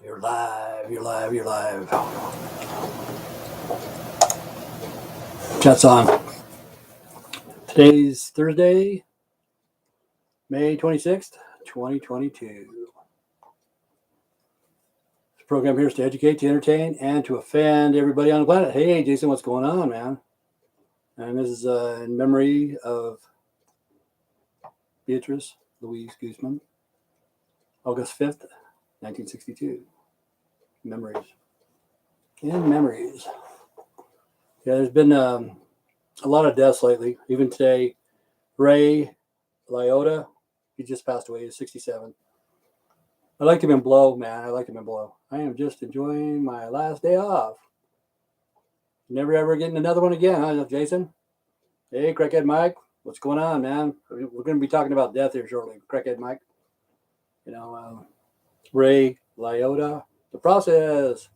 You're live, you're live, you're live. Chat's on. Today's Thursday, May 26th, 2022. This program here is to educate, to entertain, and to offend everybody on the planet. Hey, Jason, what's going on, man? And this is in memory of Beatrice Louise Guzman, August 5th, 1962. Memories. In memories. Yeah, there's been a lot of deaths lately. Even today, Ray Liotta, he just passed away. He's 67. I liked him in Blow, man. I liked him in Blow. I am just enjoying my last day off. Never ever getting another one again, huh, Jason? Hey, Crackhead Mike. What's going on, man? We're going to be talking about death here shortly. Crackhead Mike. Ray Liotta. The Process.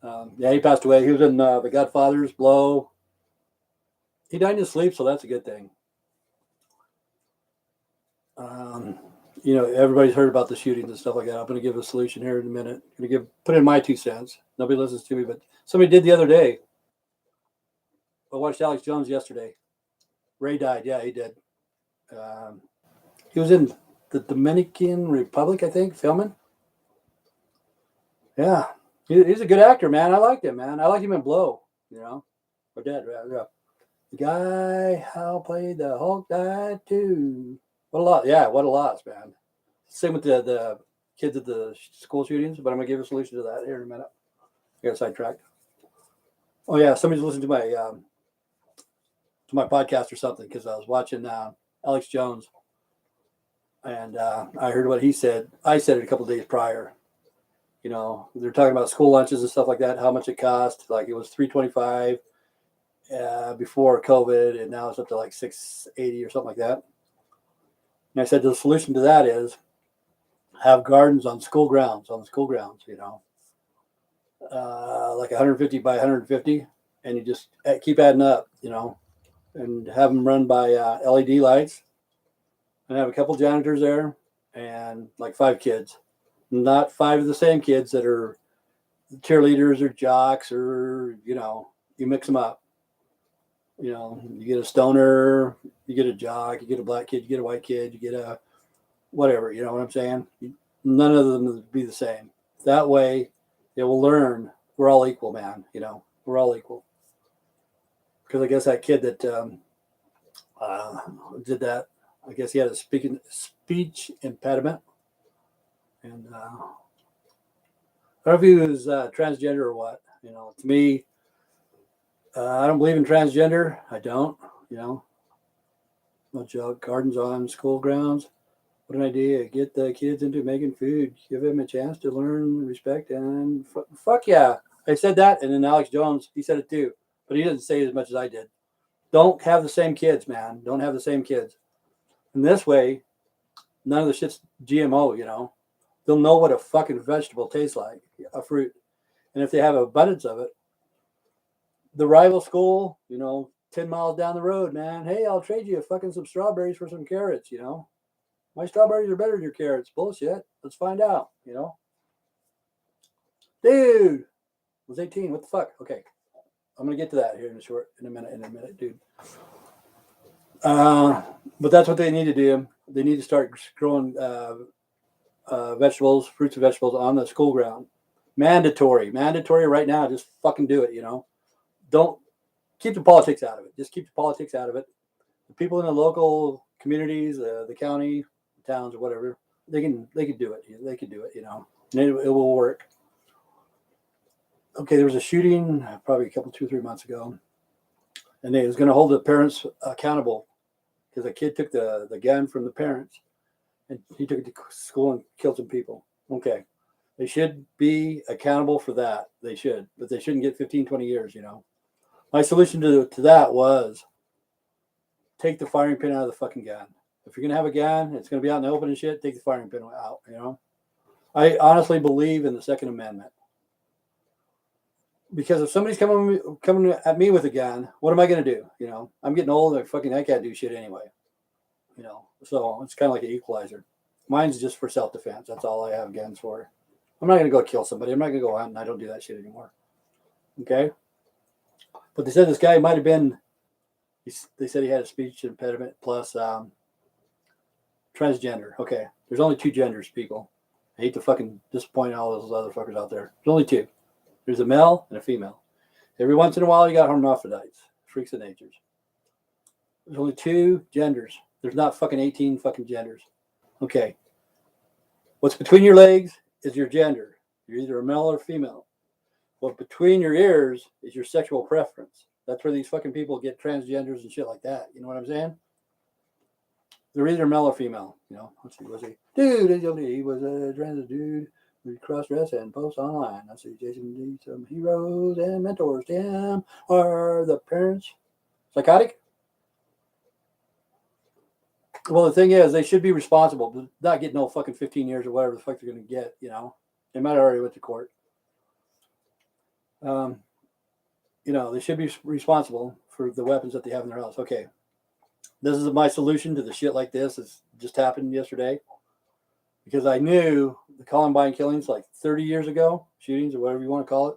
Yeah, he passed away. He was in The Godfathers, Blow. He died in his sleep, so that's a good thing. Everybody's heard about the shootings and stuff like that. I'm going to give a solution here in a minute. I'm going to put in my 2 cents. Nobody listens to me, but somebody did the other day. I watched Alex Jones yesterday. Ray died. Yeah, he did. He was in the Dominican Republic, I think, filming. Yeah, he's a good actor, man. I liked him, man. I liked him in Blow, or Dead. Yeah. The guy how played the Hulk died too. What a loss. Yeah, what a loss, man. Same with the kids at the school shootings, but I'm going to give a solution to that here in a minute. I got sidetracked. Oh, yeah, somebody's listening to my podcast or something because I was watching Alex Jones, and I heard what he said. I said it a couple of days prior. They're talking about school lunches and stuff like that, how much it cost. Like it was $3.25 before COVID, and now it's up to like $6.80 or something like that. And I said the solution to that is have gardens on school grounds, like 150 by 150, and you just keep adding up, and have them run by LED lights, and have a couple janitors there, and like 5 kids, not 5 of the same kids that are cheerleaders or jocks or, you mix them up. You get a stoner, you get a jock, you get a black kid, you get a white kid, you get a whatever, you know what I'm saying? None of them will be the same. That way they will learn we're all equal, man. We're all equal. Because I guess that kid that did that, I guess he had a speech impediment. And I don't know if he was transgender or what. To me, I don't believe in transgender. I don't, No joke. Gardens on school grounds. What an idea. Get the kids into making food. Give them a chance to learn respect and fuck yeah. I said that, and then Alex Jones, he said it too. But he didn't say it as much as I did. Don't have the same kids, man. Don't have the same kids. And this way, none of the shit's GMO, They'll know what a fucking vegetable tastes like, a fruit. And if they have abundance of it, the rival school, 10 miles down the road, man, hey, I'll trade you some strawberries for some carrots, My strawberries are better than your carrots. Bullshit. Let's find out, Dude, I was 18. What the fuck? Okay. I'm going to get to that here in a minute, dude. But that's what they need to do. They need to start growing vegetables, fruits and vegetables on the school ground. Mandatory right now. Just fucking do it, Don't keep the politics out of it. Just keep the politics out of it. The people in the local communities, the county, towns, or whatever, they can do it. They can do it, and it will work. Okay, there was a shooting probably 2 or 3 months ago, and they was going to hold the parents accountable because a kid took the gun from the parents, and he took it to school and killed some people. Okay, they should be accountable for that. They should, but they shouldn't get 15, 20 years, My solution to that was take the firing pin out of the fucking gun. If you're going to have a gun, it's going to be out in the open and shit, take the firing pin out, I honestly believe in the Second Amendment. Because if somebody's coming at me with a gun, what am I going to do? I'm getting old. I can't do shit anyway. So it's kind of like an equalizer. Mine's just for self-defense. That's all I have guns for. I'm not going to go kill somebody. I'm not going to go out and I don't do that shit anymore. Okay? But they said this guy might have been, they said he had a speech impediment plus transgender. Okay. There's only two genders, people. I hate to fucking disappoint all those other fuckers out there. There's only two. There's a male and a female. Every once in a while, you got hermaphrodites, freaks of nature. There's only two genders. There's not fucking 18 fucking genders. Okay. What's between your legs is your gender. You're either a male or female. What between your ears is your sexual preference. That's where these fucking people get transgenders and shit like that. You know what I'm saying? They're either male or female. You know, let's see, was he? Dude, he was a trans dude. We cross-dress and post online. I see Jason D. Some heroes and mentors. Damn, are the parents psychotic? Well, the thing is, they should be responsible, but not get no fucking 15 years or whatever the fuck they're going to get, you know. They might have already went to court. You know, they should be responsible for the weapons that they have in their house. Okay. This is my solution to the shit like this. It's just happened yesterday. Because I knew the Columbine killings like 30 years ago, shootings or whatever you want to call it.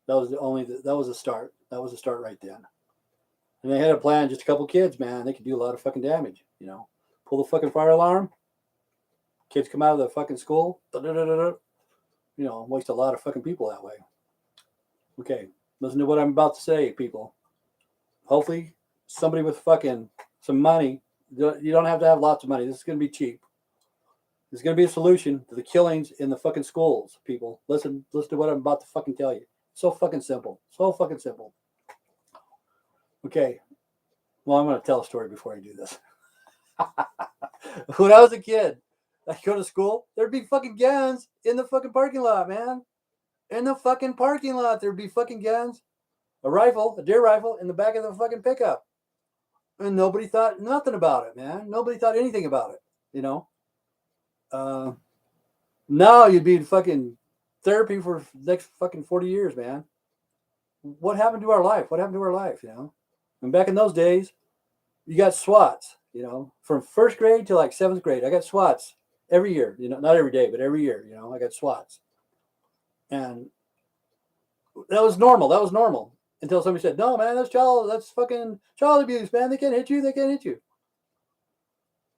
That was a start. That was a start right then. And they had a plan, just a couple kids, man. They could do a lot of fucking damage, you know. Pull the fucking fire alarm. Kids come out of the fucking school. You know, waste a lot of fucking people that way. Okay, listen to what I'm about to say, people. Hopefully, somebody with fucking some money. You don't have to have lots of money. This is going to be cheap. There's going to be a solution to the killings in the fucking schools, people. Listen to what I'm about to fucking tell you. So fucking simple. So fucking simple. Okay. Well, I'm going to tell a story before I do this. When I was a kid, I'd go to school, there'd be fucking guns in the fucking parking lot, man. In the fucking parking lot, there'd be fucking guns. A rifle, a deer rifle, in the back of the fucking pickup. And nobody thought nothing about it, man. Nobody thought anything about it, you know. Now you'd be in fucking therapy for the next fucking 40 years, man. What happened to our life? What happened to our life, you know? And back in those days, you got SWATs, you know, from first grade to like seventh grade. I got SWATs every year, you know, not every day, but every year, you know, I got SWATs. And that was normal. That was normal until somebody said, no, man, that's fucking child abuse, man. They can't hit you. They can't hit you.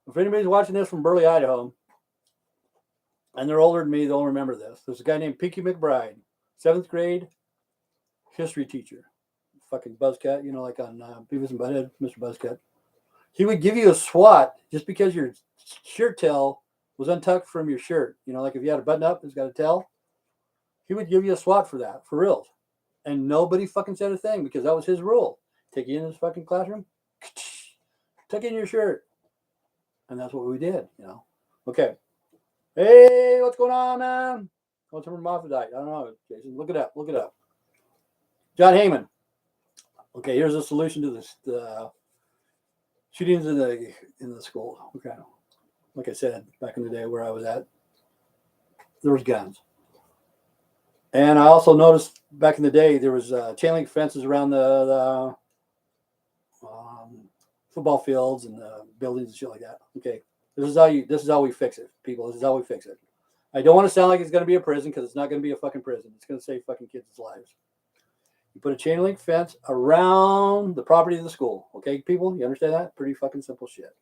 If anybody's watching this from Burley, Idaho, and they're older than me, they'll remember this. There's a guy named Pinky McBride, seventh grade history teacher. Fucking buzzcut, you know, like on Beavis and Butthead, Mr. Buzzcut. He would give you a SWAT just because your shirt tail was untucked from your shirt. You know, like if you had a button up, it's got a tail. He would give you a SWAT for that, for real. And nobody fucking said a thing because that was his rule. Take you in his fucking classroom, tuck in your shirt. And that's what we did, you know. Okay. Hey, what's going on, man? What's a hermaphrodite? I don't know, Jason. Look it up. Look it up. John Hayman. Okay, here's a solution to this shootings in the school. Okay, like I said, back in the day where I was at, there was guns, and I also noticed back in the day there was chain link fences around the football fields and buildings and shit like that. Okay, this is how we fix it, people. This is how we fix it. I don't want to sound like it's going to be a prison because it's not going to be a fucking prison. It's going to save fucking kids' lives. You put a chain link fence around the property of the school. Okay, people? You understand that? Pretty fucking simple shit.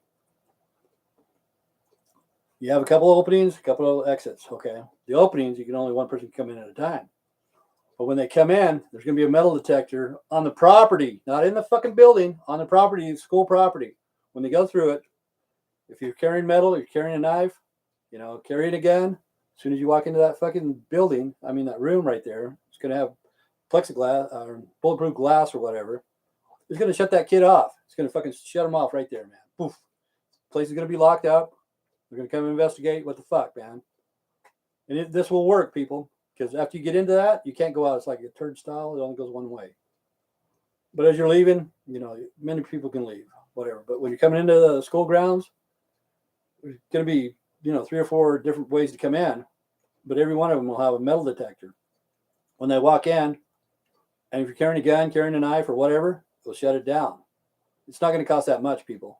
You have a couple of openings, a couple of exits. Okay. The openings, you can only one person come in at a time. But when they come in, there's going to be a metal detector on the property, not in the fucking building, on the property, school property. When they go through it, if you're carrying metal, you're carrying a knife, you know, carrying a gun, as soon as you walk into that fucking building, I mean, that room right there, it's going to have plexiglass or bulletproof glass or whatever. It's going to shut that kid off. It's going to fucking shut him off right there, man. Poof. Place is going to be locked up. They're going to come investigate. What the fuck, man? And this will work, people, because after you get into that, you can't go out. It's like a turnstile. It only goes one way. But as you're leaving, you know, many people can leave, whatever. But when you're coming into the school grounds, there's going to be, you know, 3 or 4 different ways to come in, but every one of them will have a metal detector. When they walk in, and if you're carrying a gun, carrying a knife, or whatever, they'll shut it down. It's not going to cost that much, people.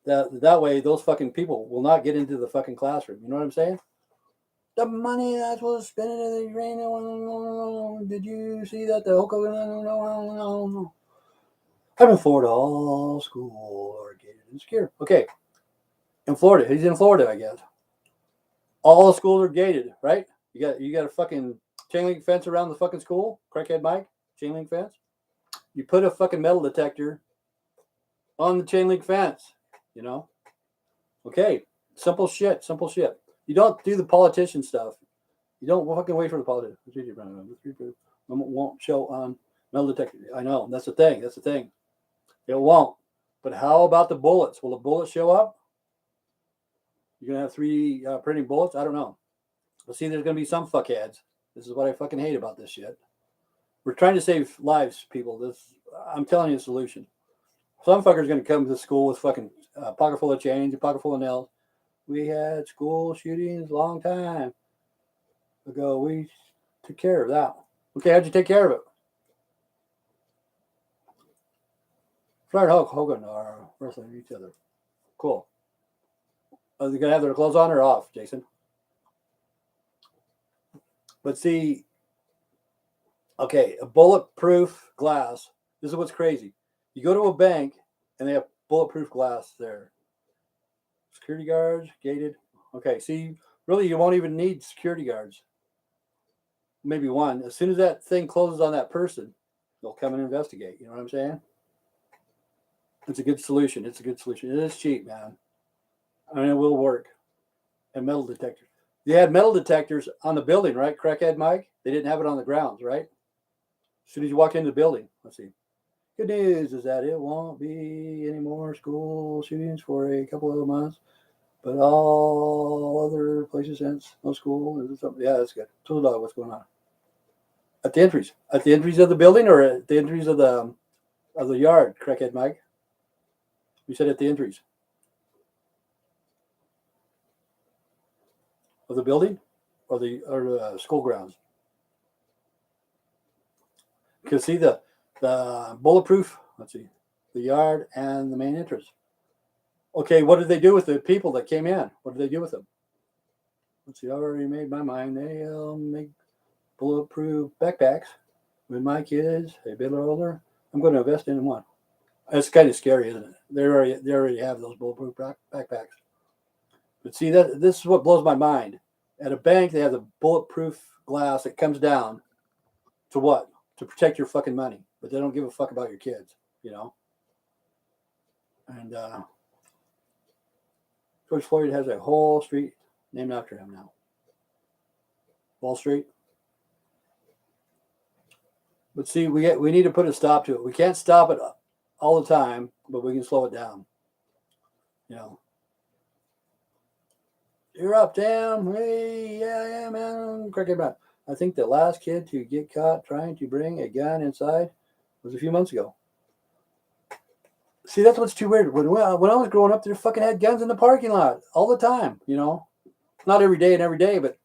That way, those fucking people will not get into the fucking classroom. You know what I'm saying? The money I was spending in the arena. Did you see that? The no. I'm in Florida. All school are gated and secure. Okay, in Florida. He's in Florida, I guess. All schools are gated, right? You got a fucking chain link fence around the fucking school. Crackhead Mike, chain link fence. You put a fucking metal detector on the chain link fence. You know. Okay, simple shit. Simple shit. You don't do the politician stuff. You don't fucking wait for the politician. Won't show on metal detector. I know that's the thing. That's the thing. It won't. But how about the bullets? Will the bullets show up? You're gonna have 3 printing bullets? I don't know. But see, there's gonna be some fuckheads. This is what I fucking hate about this shit. We're trying to save lives, people. I'm telling you the solution. Some fucker's gonna come to school with fucking pocket full of change, a pocket full of nails. We had school shootings a long time ago. We took care of that. Okay, how'd you take care of it? Fred Hulk Hogan are wrestling each other. Cool. Are they gonna have their clothes on or off, Jason? But see, okay, a bulletproof glass. This is what's crazy. You go to a bank and they have bulletproof glass there. Security guards, gated. Okay, see, really, you won't even need security guards. Maybe one. As soon as that thing closes on that person, they'll come and investigate. You know what I'm saying? It's a good solution. It's a good solution. It is cheap, man. I mean, it will work. And metal detectors. They had metal detectors on the building, right? Crackhead Mike? They didn't have it on the grounds, right? As soon as you walk into the building. Let's see. Good news is that it won't be any more school shootings for a couple of months, but all other places since no school. Yeah, that's good. So, what's going on? At the entries of the building, or at the entries of the yard, Crackhead Mike? We said at the entries of the building, or the school grounds. You can see the bulletproof. Let's see, the yard and the main entrance. Okay, what did they do with the people that came in? What did they do with them? Let's see, I already made my mind. They'll make bulletproof backpacks. With my kids, a bit older, I'm going to invest in one. That's kind of scary, isn't it? They already have those bulletproof backpacks. But see, this is what blows my mind. At a bank, they have the bulletproof glass that comes down to what? To protect your fucking money. But they don't give a fuck about your kids, you know? And George Floyd has a whole street named after him now. Wall Street. But see, we need to put a stop to it. We can't stop it all the time, but we can slow it down. You know. You're up, damn. Hey, yeah, man. Cricket man. I think the last kid to get caught trying to bring a gun inside was a few months ago. See, that's what's too weird. When I was growing up, they fucking had guns in the parking lot all the time, you know. Not every day, but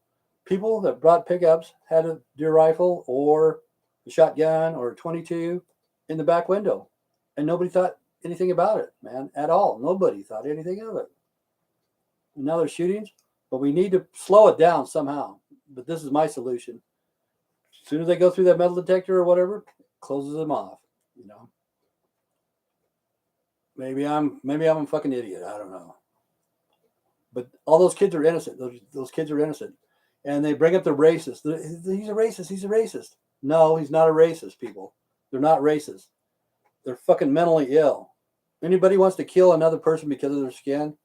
people that brought pickups had a deer rifle or a shotgun or a 22 in the back window. And nobody thought anything about it, man, at all. Nobody thought anything of it. And now there's shootings, but we need to slow it down somehow. But this is my solution. As soon as they go through that metal detector or whatever, closes them off, you know. Maybe I'm a fucking idiot. I don't know. But all those kids are innocent. Those kids are innocent. And they bring up the racist. He's a racist. He's a racist. No, he's not a racist, people. They're not racist. They're fucking mentally ill. Anybody wants to kill another person because of their skin,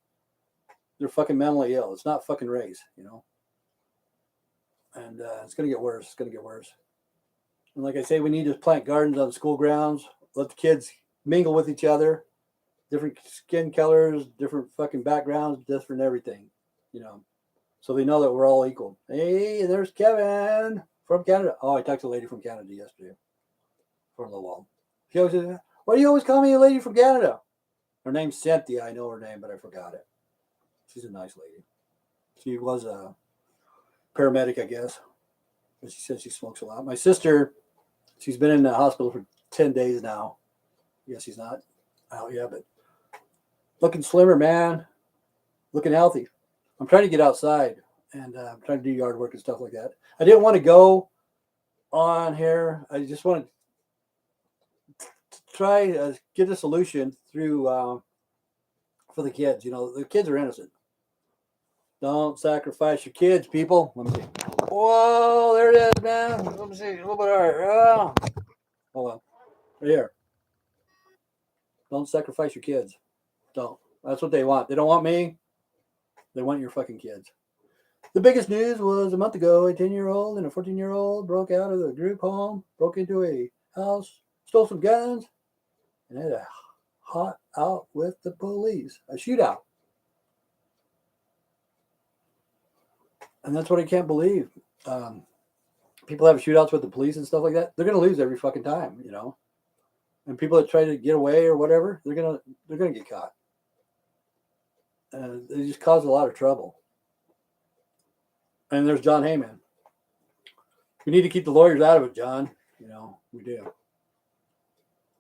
they're fucking mentally ill. It's not fucking race, you know. And it's going to get worse. It's going to get worse. And like I say, we need to plant gardens on school grounds. Let the kids mingle with each other. Different skin colors, different fucking backgrounds, different everything, you know. So they know that we're all equal. Hey, there's Kevin from Canada. Oh, I talked to a lady from Canada yesterday for a little while. She always said, why do you always call me a lady from Canada? Her name's Cynthia. I know her name, but I forgot it. She's a nice lady. She was a paramedic, I guess. But she said she smokes a lot. My sister, she's been in the hospital for 10 days now. Yes, she's not out yet, but looking slimmer, man. Looking healthy. I'm trying to get outside. and trying to do yard work and stuff like that. I didn't want to go on here. I just wanted to try get a solution through for the kids. The kids are innocent. Don't sacrifice your kids, people. Let me see. Whoa, there it is, man. Let me see. A little bit higher. Oh. Hold on. Right here. Don't sacrifice your kids. Don't. That's what they want. They don't want me. They want your fucking kids. The biggest news was a month ago, a 10-year-old and a 14-year-old broke out of the group home, broke into a house, stole some guns, and had a hot out with the police. A shootout. And that's what I can't believe. People have shootouts with the police and stuff like that. They're going to lose every fucking time, And people that try to get away or whatever, they're gonna get caught. They just cause a lot of trouble. And there's John Hayman. We need to keep the lawyers out of it, John. We do.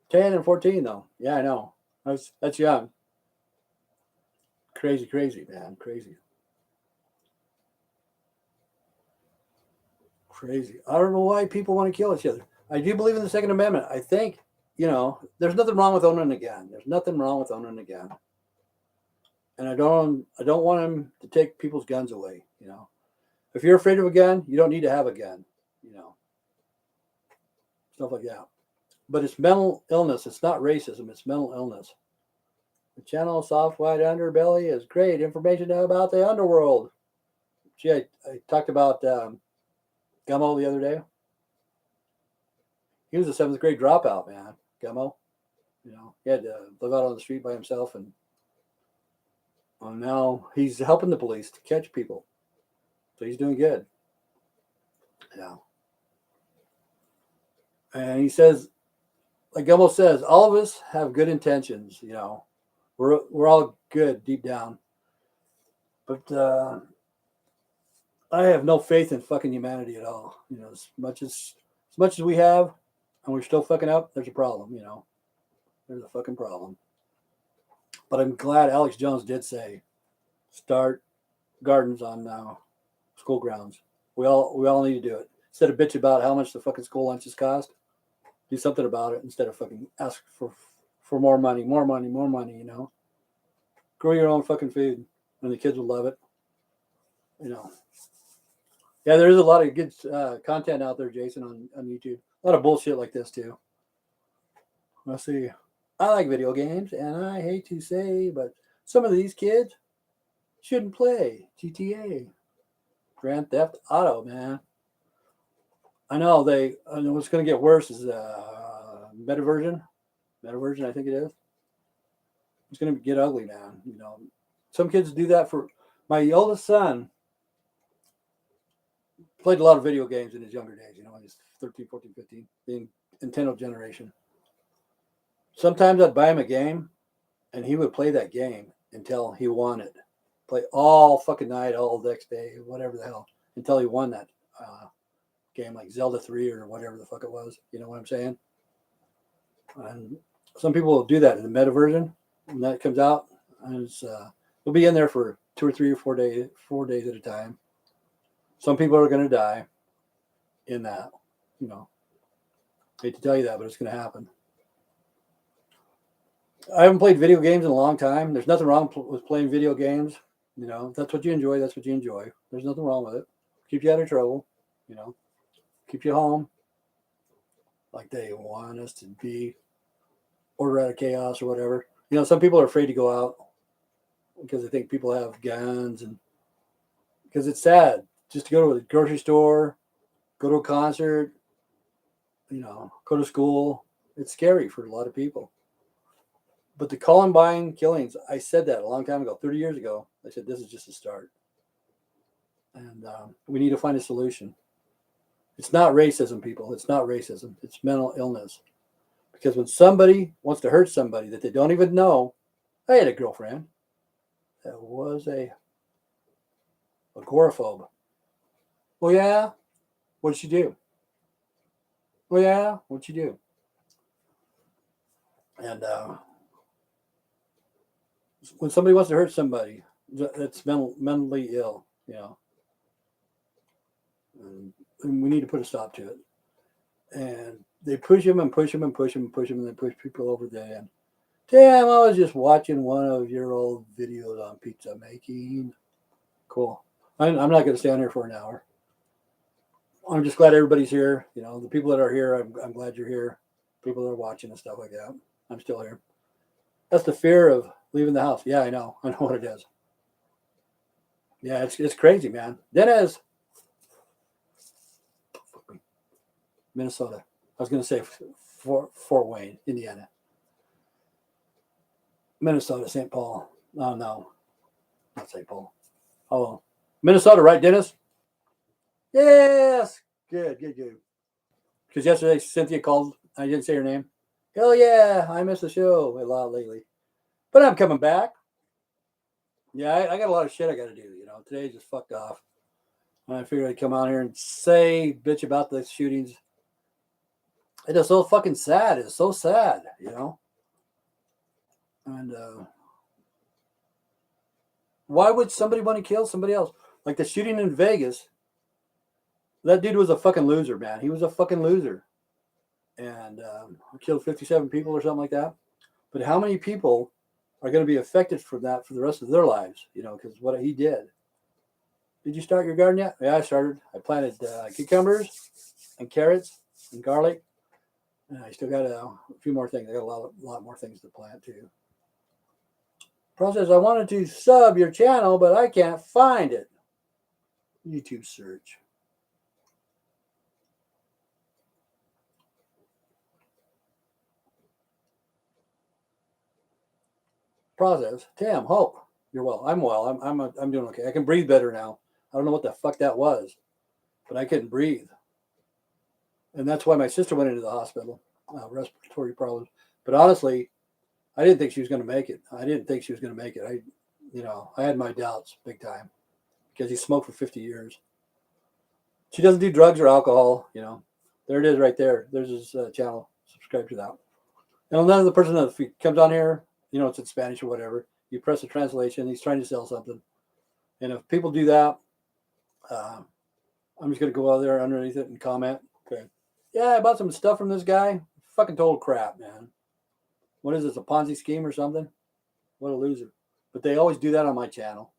10 and 14, though. Yeah, I know. That's young. Crazy, man. Crazy. I don't know why people want to kill each other. I do believe in the Second Amendment. I think, there's nothing wrong with owning a gun. There's nothing wrong with owning a gun. And I don't want them to take people's guns away, If you're afraid of a gun, you don't need to have a gun, Stuff like that. But it's mental illness. It's not racism. It's mental illness. The channel Soft White Underbelly is great information about the underworld. Gee, I talked about Gumbo the other day. He was a 7th grade dropout, man. Gumbo. He had to live out on the street by himself, and now he's helping the police to catch people. So he's doing good. Yeah. And he says, like Gumbo says, all of us have good intentions. We're all good deep down. But I have no faith in fucking humanity at all. As much as we have, and we're still fucking up, there's a problem. There's a fucking problem. But I'm glad Alex Jones did say, start gardens on school grounds. We all need to do it. Instead of bitch about how much the fucking school lunches cost, do something about it instead of fucking ask for more money. Grow your own fucking food, and the kids will love it. Yeah, there is a lot of good content out there, Jason, on YouTube. A lot of bullshit like this too. Let's see. I like video games, and I hate to say, but some of these kids shouldn't play GTA. Grand Theft Auto, man. I know what's going to get worse is meta version. Meta version, I think it is. It's going to get ugly, man. Some kids do that for my oldest son. Played a lot of video games in his younger days, he's 13, 14, 15, being Nintendo generation. Sometimes I'd buy him a game, and he would play that game until he won it. Play all fucking night, all next day, whatever the hell, until he won that game, like Zelda 3 or whatever the fuck it was. You know what I'm saying? And some people will do that in the meta version when that comes out. And it'll be in there for 2 or 3 or 4 days at a time. Some people are going to die in that. Hate to tell you that, but it's going to happen. I haven't played video games in a long time. There's nothing wrong with playing video games. If that's what you enjoy, that's what you enjoy. There's nothing wrong with it. Keep you out of trouble. Keep you home. Like they want us to be, order out of chaos or whatever. Some people are afraid to go out because they think people have guns, and because it's sad just to go to the grocery store, go to a concert, go to school. It's scary for a lot of people. But the Columbine killings, I said that a long time ago, 30 years ago. I said, this is just a start. And we need to find a solution. It's not racism, people. It's not racism. It's mental illness. Because when somebody wants to hurt somebody that they don't even know, I had a girlfriend that was a agoraphobe. Oh, yeah? What did she do? Oh, yeah? What'd she do? And when somebody wants to hurt somebody that's mentally ill, and we need to put a stop to it. And they push him and push him and push him and push him, and they push people over the end. Damn, I was just watching one of your old videos on pizza making. Cool. I'm not going to stay on here for an hour. I'm just glad everybody's here. You know, the people that are here, I'm glad you're here. People that are watching and stuff like that. I'm still here. That's the fear of leaving the house. Yeah, I know. I know what it is. Yeah, it's crazy, man. Dennis, Minnesota. I was going to say Fort Wayne, Indiana. Minnesota, St. Paul. Oh, no. Not St. Paul. Oh, Minnesota, right, Dennis? Yes. Good. Because yesterday Cynthia called. I didn't say her name. Hell yeah, I missed the show a lot lately. But I'm coming back. Yeah, I got a lot of shit I got to do. You know, today just fucked off. And I figured I'd come out here and bitch about the shootings. It is so fucking sad. It's so sad, you know. And why would somebody want to kill somebody else? Like the shooting in Vegas. That dude was a fucking loser, man. He was a fucking loser. And killed 57 people or something like that. But how many people are going to be affected from that for the rest of their lives? You know, because what he did. Did you start your garden yet? Yeah, I started. I planted cucumbers and carrots and garlic. And I still got a few more things. I got a lot more things to plant too. Process, I wanted to sub your channel, but I can't find it. YouTube search. Process. Damn, hope you're well. I'm well. I'm doing okay. I can breathe better now. I don't know what the fuck that was, but I couldn't breathe, and that's why my sister went into the hospital, respiratory problems. But honestly, I didn't think she was going to make it. I had my doubts big time because he smoked for 50 years. She doesn't do drugs or alcohol. You know, there it is right there. There's his channel. Subscribe to that. And another person that if he comes on here, you know, it's in Spanish or whatever. You press the translation. He's trying to sell something, and if people do that, I'm just gonna go out there underneath it and comment. Okay, yeah, I bought some stuff from this guy. Fucking total crap, man. What is this? A Ponzi scheme or something? What a loser. But they always do that on my channel.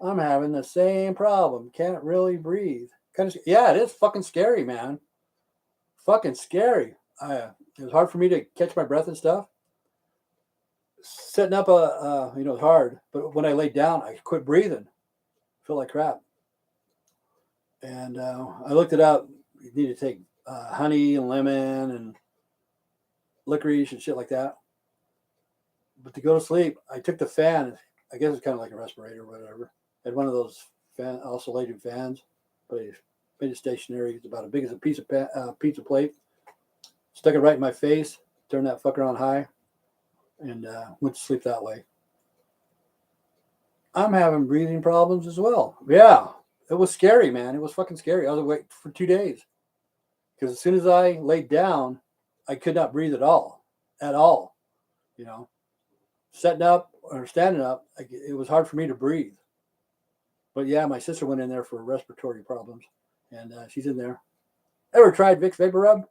I'm having the same problem. Can't really breathe. Yeah, it is fucking scary, man. Fucking scary. It was hard for me to catch my breath and stuff. Setting up it's hard. But when I laid down, I quit breathing. Felt like crap. And I looked it up. You need to take honey and lemon and licorice and shit like that. But to go to sleep, I took the fan. I guess it's kind of like a respirator or whatever. I had one of those oscillating fans, but I made it stationary. It's about as big as a piece of pizza plate. Stuck it right in my face. Turned that fucker on high, and went to sleep that way. I'm having breathing problems as well. Yeah, it was scary, man. It was fucking scary. I was awake for 2 days because as soon as I laid down, I could not breathe at all. You know, sitting up or standing up, it was hard for me to breathe. But yeah, my sister went in there for respiratory problems, and she's in there. Ever tried Vicks Vapor Rub?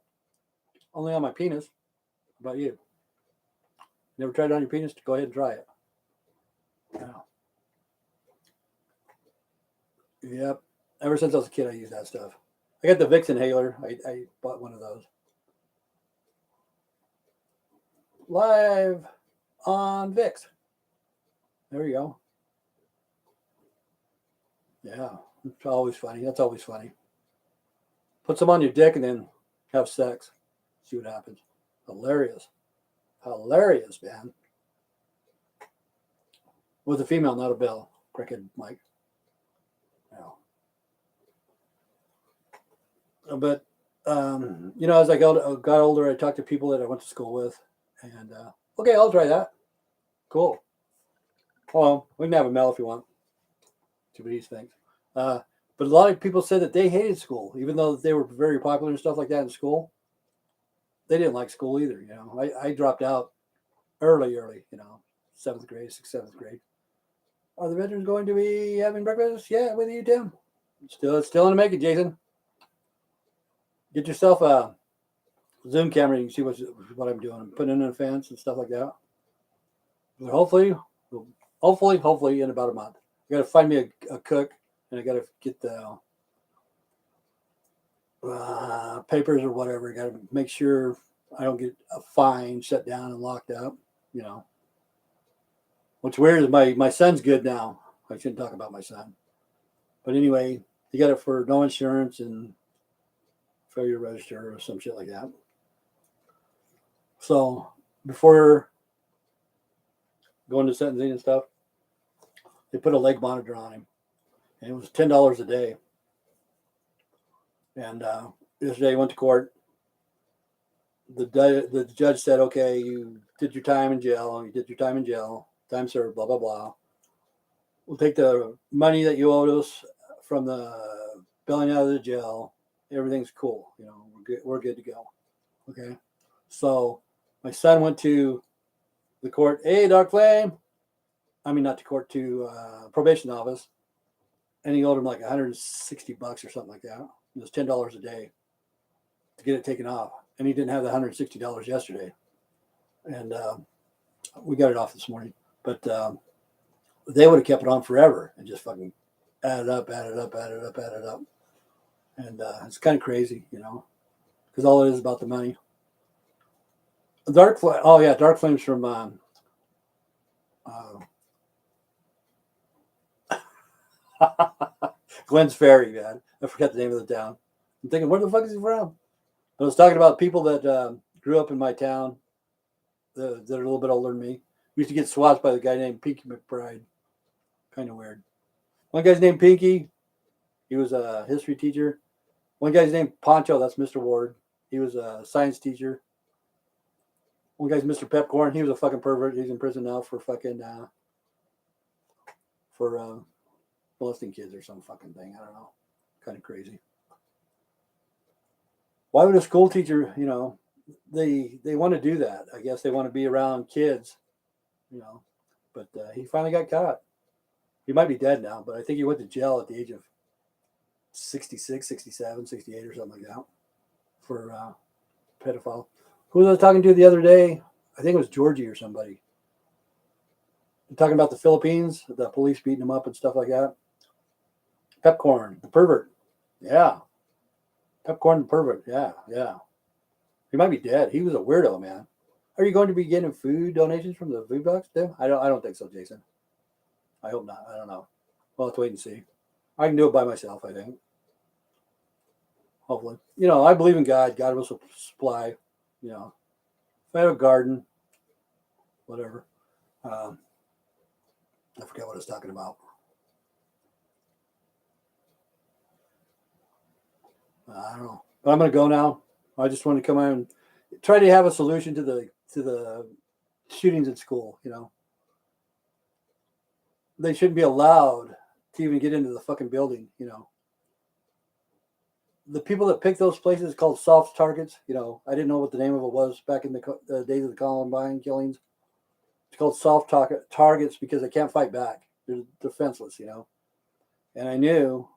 Only on my penis. How about you? Never tried it on your penis? Go ahead and try it. Yeah. Yep. Ever since I was a kid, I used that stuff. I got the Vicks inhaler. I bought one of those. Live on Vicks. There you go. Yeah. It's always funny. That's always funny. Put some on your dick and then have sex. See what happens. Hilarious. Hilarious, man. With a female, not a bill. Cricket Mike. Yeah. But, as I got older, I talked to people that I went to school with. And, okay, I'll try that. Cool. Well, we can have a Mel if you want. See what he thinks. But a lot of people said that they hated school, even though they were very popular and stuff like that in school. They didn't like school either. You know, I dropped out early. You know, 7th grade, 6th, 7th grade. Are the veterans going to be having breakfast? Yeah, with you, Tim. Still in the making, Jason. Get yourself a Zoom camera. You can see what I'm doing. I'm putting in a fence and stuff like that. But hopefully in about a month. I got to find me a cook, and I got to get the papers or whatever. I got to make sure I don't get a fine, shut down, and locked up. You know. What's weird is my son's good now. I shouldn't talk about my son. But anyway, he got it for no insurance and failure to register or some shit like that. So before going to sentencing and stuff, they put a leg monitor on him. And it was $10 a day. And yesterday I went to court. The judge said, okay, you did your time in jail. You did your time in jail. Time served, blah, blah, blah. We'll take the money that you owed us from the bailing out of the jail. Everything's cool. You know, we're good to go. Okay. So my son went to the court. Hey, Darkflame. I mean, not to court, to probation office. And he owed him like $160 or something like that. It was $10 a day to get it taken off. And he didn't have the $160 yesterday. And we got it off this morning. But they would have kept it on forever and just fucking added up. And it's kind of crazy, you know, because all it is about the money. Darkflame. Oh, yeah, Darkflame's from Glenn's Ferry, man. I forgot the name of the town. I'm thinking, where the fuck is he from? I was talking about people that grew up in my town that are a little bit older than me. We used to get swatched by the guy named Pinky McBride. Kind of weird. One guy's named Pinky. He was a history teacher. One guy's named Poncho. That's Mr. Ward. He was a science teacher. One guy's Mr. Pepcorn. He was a fucking pervert. He's in prison now for fucking molesting kids or some fucking thing. I don't know. Kind of crazy. Why would a school teacher, you know, they want to do that. I guess they want to be around kids, you know. But he finally got caught. He might be dead now, but I think he went to jail at the age of 66, 67, 68 or something like that for pedophile. Who was I talking to the other day? I think it was Georgie or somebody. They're talking about the Philippines, the police beating them up and stuff like that. Pepcorn, the pervert. Yeah. Pepcorn, the pervert. Yeah. He might be dead. He was a weirdo, man. Are you going to be getting food donations from the food box too? I don't think so, Jason. I hope not. I don't know. Well, let's wait and see. I can do it by myself, I think. Hopefully. You know, I believe in God. God will supply, you know. If I have a garden, whatever. I forgot what I was talking about. I don't know. But I'm going to go now. I just want to come out and try to have a solution to the shootings at school, you know. They shouldn't be allowed to even get into the fucking building, you know. The people that pick those places called soft targets, you know, I didn't know what the name of it was back in the days of the Columbine killings. It's called soft targets because they can't fight back. They're defenseless, you know. And I knew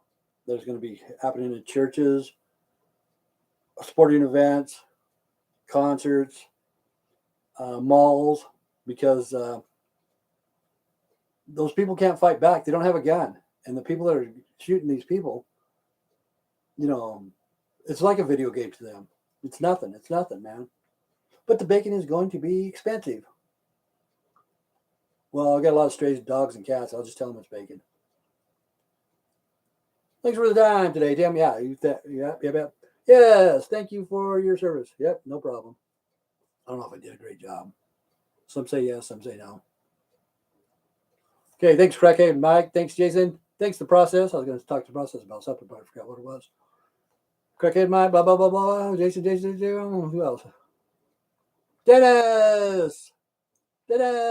there's going to be happening in churches, sporting events, concerts, malls, because those people can't fight back. They don't have a gun. And the people that are shooting these people, you know, it's like a video game to them. It's nothing, man. But the bacon is going to be expensive. Well, I got a lot of stray dogs and cats. I'll just tell them it's bacon. Thanks for the time today, Tim. Yeah. Yes, thank you for your service. Yep, no problem. I don't know if I did a great job. Some say yes, some say no. Okay, thanks, Crackhead Mike. Thanks, Jason. Thanks, The Process. I was going to talk to The Process about something, but I forgot what it was. Crackhead Mike, blah, blah, blah, blah. Jason. Who else? Dennis. Jason.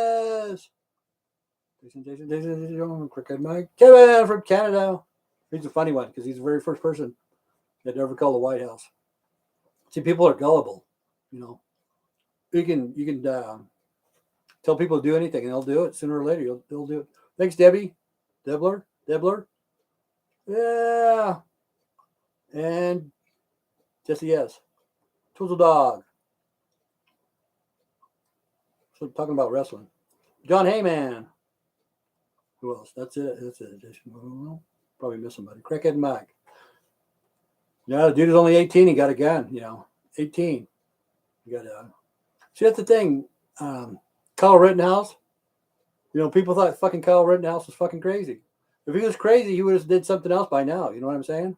Crackhead Mike. Kevin from Canada. He's a funny one because he's the very first person that ever called the White House. See, people are gullible, you know. You can tell people to do anything and they'll do it sooner or later. They'll do it. Thanks, Debbie. Debler. Yeah. And Jesse yes. Twizzle Dog. So talking about wrestling. John Hayman. Who else? That's it. Probably miss somebody. Crackhead Mike. Yeah, the dude is only 18. He got a gun, 18. You got a. See, that's the thing. Kyle Rittenhouse. People thought fucking Kyle Rittenhouse was fucking crazy. If he was crazy, he would have did something else by now. You know what I'm saying?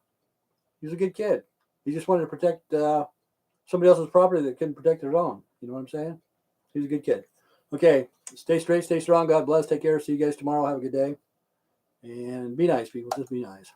He was a good kid. He just wanted to protect somebody else's property that couldn't protect their own. You know what I'm saying? He was a good kid. Okay, stay straight, stay strong. God bless. Take care. See you guys tomorrow. Have a good day. And be nice, people. Just be nice.